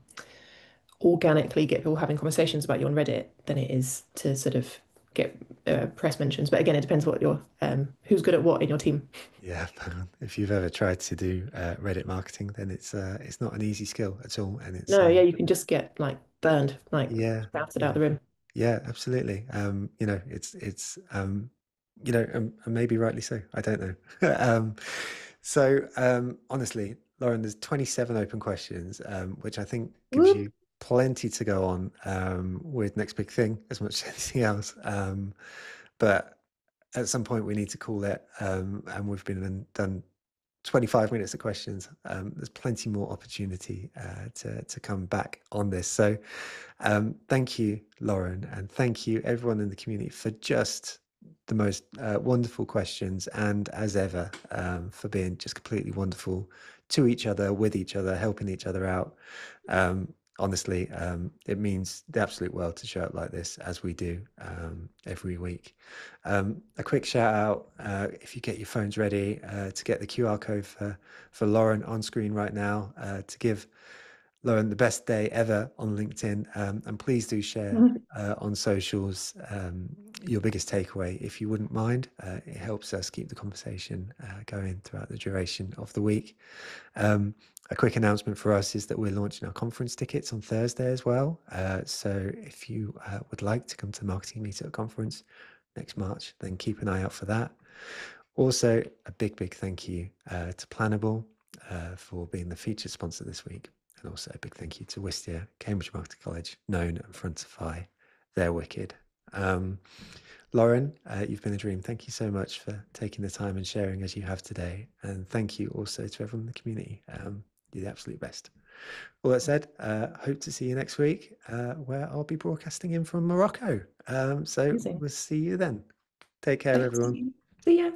organically get people having conversations about you on Reddit than it is to sort of get press mentions. But again, it depends what your who's good at what in your team. Yeah, if you've ever tried to do Reddit marketing, then it's not an easy skill at all, and it's No, yeah, you can just get like burned, like yeah, bounced out yeah. the room. Yeah, absolutely. And maybe rightly so. I don't know. Honestly, Lauren, there's 27 open questions, which I think gives Whoop. you plenty to go on with next big thing as much as anything else. But at some point we need to call it, and we've been done 25 minutes of questions. There's plenty more opportunity to come back on this. So thank you, Lauren, and thank you everyone in the community for just the most wonderful questions, and as ever, for being just completely wonderful to each other, with each other, helping each other out. Honestly, it means the absolute world to show up like this as we do every week. A quick shout out, if you get your phones ready, to get the QR code for Lauren on screen right now, to give Lauren the best day ever on LinkedIn. And please do share on socials your biggest takeaway if you wouldn't mind. It helps us keep the conversation going throughout the duration of the week. A quick announcement for us is that we're launching our conference tickets on Thursday as well. So if you would like to come to the Marketing Meetup conference next March, then keep an eye out for that. Also, a big thank you to Planable for being the featured sponsor this week. And also a big thank you to Wistia, Cambridge Marketing College, known and frontify. They're wicked. Lauren, you've been a dream. Thank you so much for taking the time and sharing as you have today. And thank you also to everyone in the community. You're the absolute best. All that said, hope to see you next week, where I'll be broadcasting in from Morocco. So Amazing. we'll see you then. Take care, Thanks. everyone. See ya.